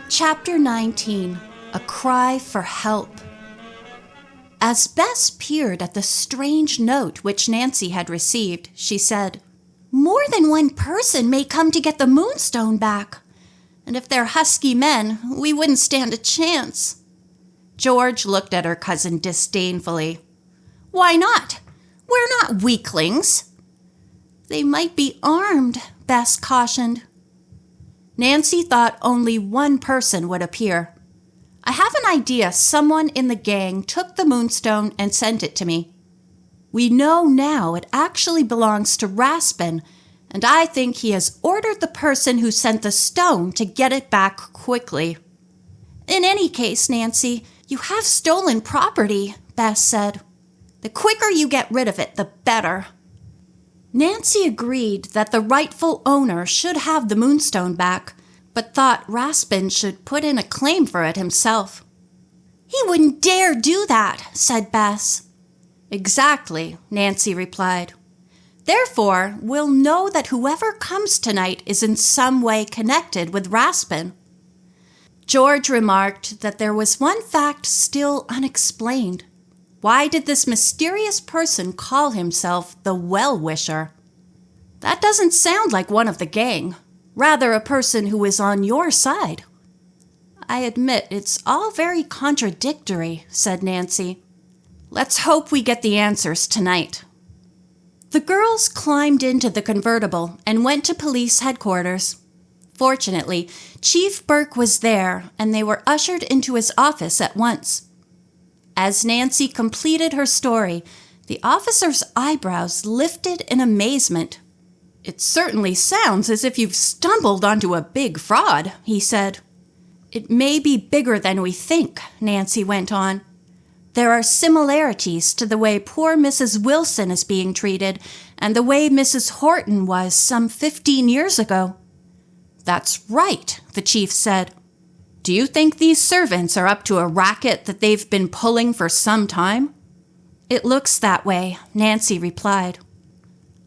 Chapter 19, A Cry for Help. As Bess peered at the strange note which Nancy had received, she said, "More than one person may come to get the Moonstone back. And if they're husky men, we wouldn't stand a chance." George looked at her cousin disdainfully. "Why not? We're not weaklings." "They might be armed," Bess cautioned. Nancy thought only one person would appear. "I have an idea someone in the gang took the Moonstone and sent it to me. We know now it actually belongs to Raspin, and I think he has ordered the person who sent the stone to get it back quickly." "In any case, Nancy, you have stolen property," Bess said. "The quicker you get rid of it, the better." Nancy agreed that the rightful owner should have the Moonstone back, but thought Raspin should put in a claim for it himself. "He wouldn't dare do that," said Bess. "Exactly," Nancy replied. "Therefore, we'll know that whoever comes tonight is in some way connected with Raspin." George remarked that there was one fact still unexplained. Why did this mysterious person call himself the Well-Wisher? "That doesn't sound like one of the gang. Rather a person who is on your side." "I admit it's all very contradictory," said Nancy. "Let's hope we get the answers tonight." The girls climbed into the convertible and went to police headquarters. Fortunately, Chief Burke was there, and they were ushered into his office at once. As Nancy completed her story, the officer's eyebrows lifted in amazement. "It certainly sounds as if you've stumbled onto a big fraud," he said. "It may be bigger than we think," Nancy went on. "There are similarities to the way poor Mrs. Wilson is being treated and the way Mrs. Horton was some 15 years ago." "That's right," the chief said. "Do you think these servants are up to a racket that they've been pulling for some time?" "It looks that way," Nancy replied.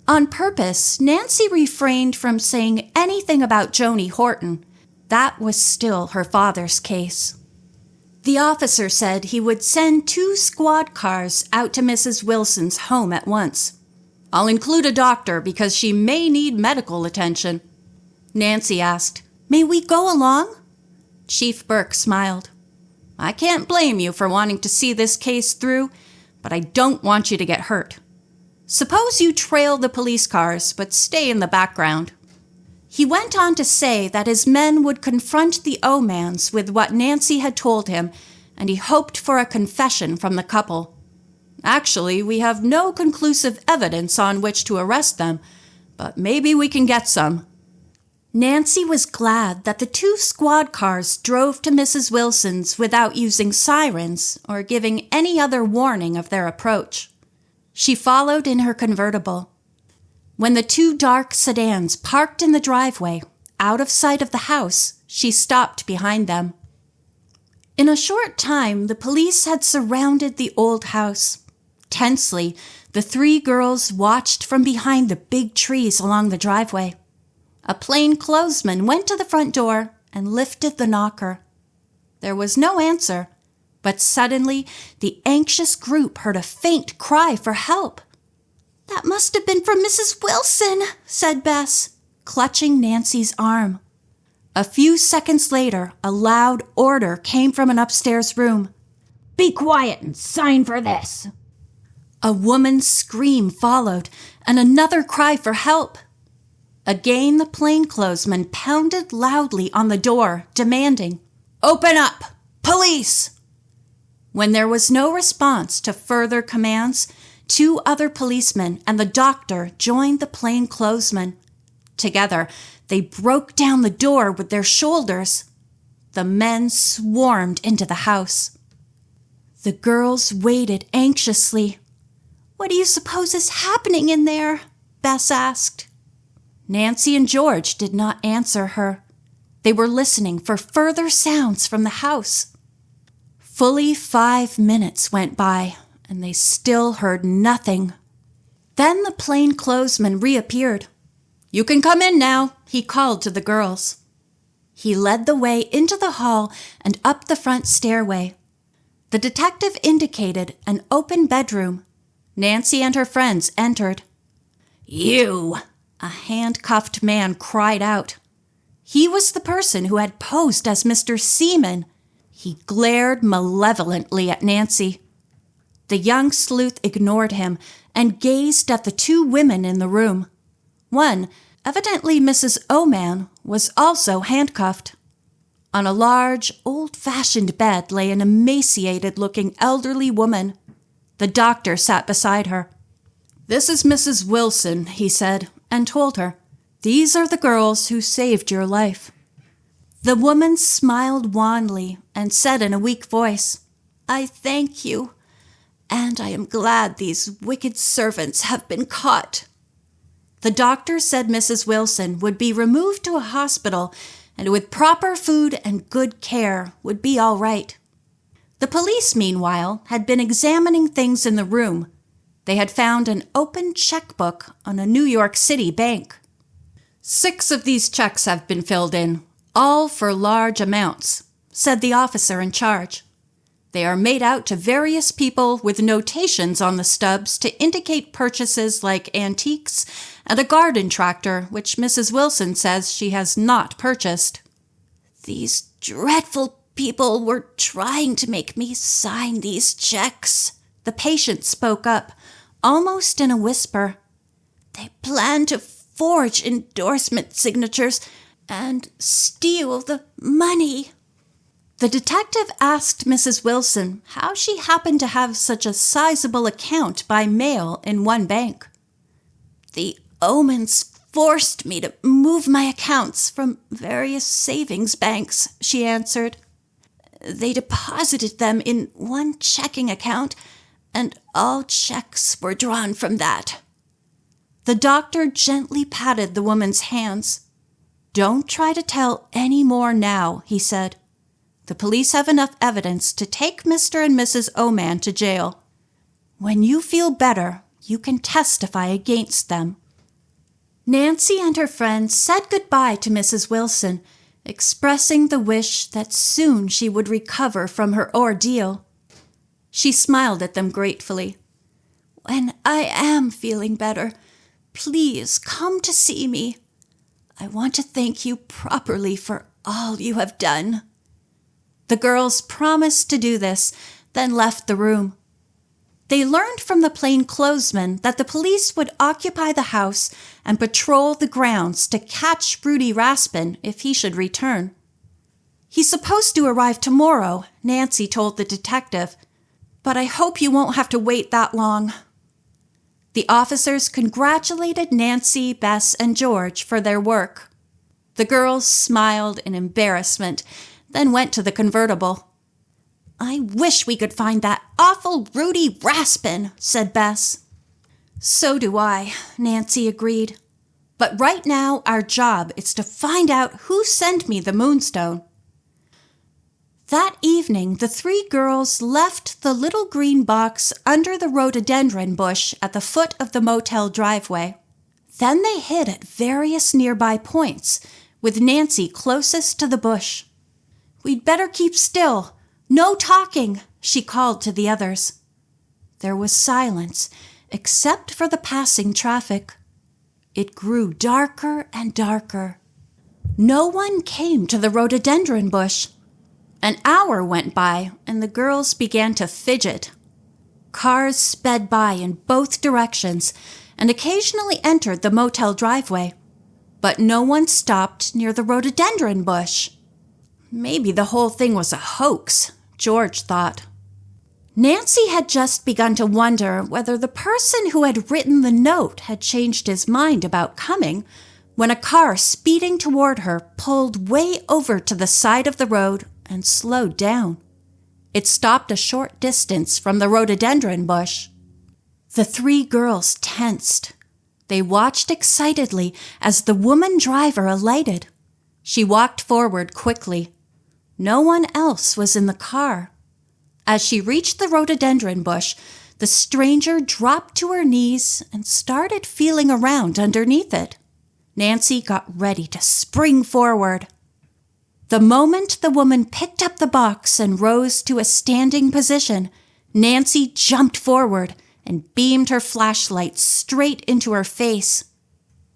On purpose, Nancy refrained from saying anything about Joanie Horton. That was still her father's case. The officer said he would send 2 squad cars out to Mrs. Wilson's home at once. "I'll include a doctor because she may need medical attention." Nancy asked, "May we go along?" Chief Burke smiled. "I can't blame you for wanting to see this case through, but I don't want you to get hurt. Suppose you trail the police cars, but stay in the background." He went on to say that his men would confront the Omans with what Nancy had told him, and he hoped for a confession from the couple. "Actually, we have no conclusive evidence on which to arrest them, but maybe we can get some." Nancy was glad that the 2 squad cars drove to Mrs. Wilson's without using sirens or giving any other warning of their approach. She followed in her convertible. When the 2 dark sedans parked in the driveway, out of sight of the house, she stopped behind them. In a short time, the police had surrounded the old house. Tensely, the 3 girls watched from behind the big trees along the driveway. A plainclothesman went to the front door and lifted the knocker. There was no answer, but suddenly the anxious group heard a faint cry for help. "That must have been from Mrs. Wilson," said Bess, clutching Nancy's arm. A few seconds later, a loud order came from an upstairs room. "Be quiet and sign for this." A woman's scream followed, and another cry for help. Again the plainclothesman pounded loudly on the door, demanding, "Open up! Police!" When there was no response to further commands, 2 other policemen and the doctor joined the plainclothesman. Together, they broke down the door with their shoulders. The men swarmed into the house. The girls waited anxiously. "What do you suppose is happening in there?" Bess asked. Nancy and George did not answer her. They were listening for further sounds from the house. Fully 5 minutes went by, and they still heard nothing. Then the plainclothesman reappeared. "You can come in now," he called to the girls. He led the way into the hall and up the front stairway. The detective indicated an open bedroom. Nancy and her friends entered. "You!" a handcuffed man cried out. He was the person who had posed as Mr. Seaman. He glared malevolently at Nancy. The young sleuth ignored him and gazed at the two women in the room. One, evidently Mrs. Oman, was also handcuffed. On a large, old-fashioned bed lay an emaciated-looking elderly woman. The doctor sat beside her. "This is Mrs. Wilson," he said, and told her, "These are the girls who saved your life." The woman smiled wanly and said in a weak voice, "I thank you, and I am glad these wicked servants have been caught." The doctor said Mrs. Wilson would be removed to a hospital and with proper food and good care would be all right. The police, meanwhile, had been examining things in the room. They had found an open checkbook on a New York City bank. 6 of these checks have been filled in, all for large amounts, said the officer in charge. They are made out to various people with notations on the stubs to indicate purchases like antiques and a garden tractor, which Mrs. Wilson says she has not purchased. "These dreadful people were trying to make me sign these checks," the patient spoke up, almost in a whisper. "They planned to forge endorsement signatures and steal the money." The detective asked Mrs. Wilson how she happened to have such a sizable account by mail in one bank. "The Omans forced me to move my accounts from various savings banks," she answered. "They deposited them in one checking account, and all checks were drawn from that." The doctor gently patted the woman's hands. "Don't try to tell any more now," he said. "The police have enough evidence to take Mr. and Mrs. Oman to jail. When you feel better, you can testify against them." Nancy and her friends said goodbye to Mrs. Wilson, expressing the wish that soon she would recover from her ordeal. She smiled at them gratefully. "When I am feeling better, please come to see me. I want to thank you properly for all you have done." The girls promised to do this, then left the room. They learned from the plainclothesman that the police would occupy the house and patrol the grounds to catch Rudy Raspin if he should return. "He's supposed to arrive tomorrow," Nancy told the detective, "but I hope you won't have to wait that long." The officers congratulated Nancy, Bess, and George for their work. The girls smiled in embarrassment, then went to the convertible. "I wish we could find that awful Rudy Raspin," said Bess. "So do I," Nancy agreed. "But right now our job is to find out who sent me the Moonstone." That evening, the 3 girls left the little green box under the rhododendron bush at the foot of the motel driveway. Then they hid at various nearby points, with Nancy closest to the bush. "We'd better keep still. No talking," she called to the others. There was silence, except for the passing traffic. It grew darker and darker. No one came to the rhododendron bush. An hour went by, and the girls began to fidget. Cars sped by in both directions and occasionally entered the motel driveway, but no one stopped near the rhododendron bush. Maybe the whole thing was a hoax, George thought. Nancy had just begun to wonder whether the person who had written the note had changed his mind about coming when a car speeding toward her pulled way over to the side of the road and slowed down. It stopped a short distance from the rhododendron bush. The 3 girls tensed. They watched excitedly as the woman driver alighted. She walked forward quickly. No one else was in the car. As she reached the rhododendron bush, the stranger dropped to her knees and started feeling around underneath it. Nancy got ready to spring forward. The moment the woman picked up the box and rose to a standing position, Nancy jumped forward and beamed her flashlight straight into her face.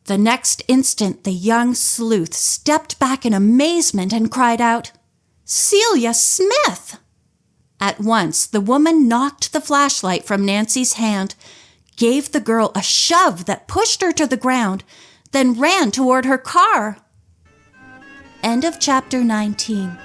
The next instant, the young sleuth stepped back in amazement and cried out, "Celia Smith!" At once, the woman knocked the flashlight from Nancy's hand, gave the girl a shove that pushed her to the ground, then ran toward her car. End of chapter 19.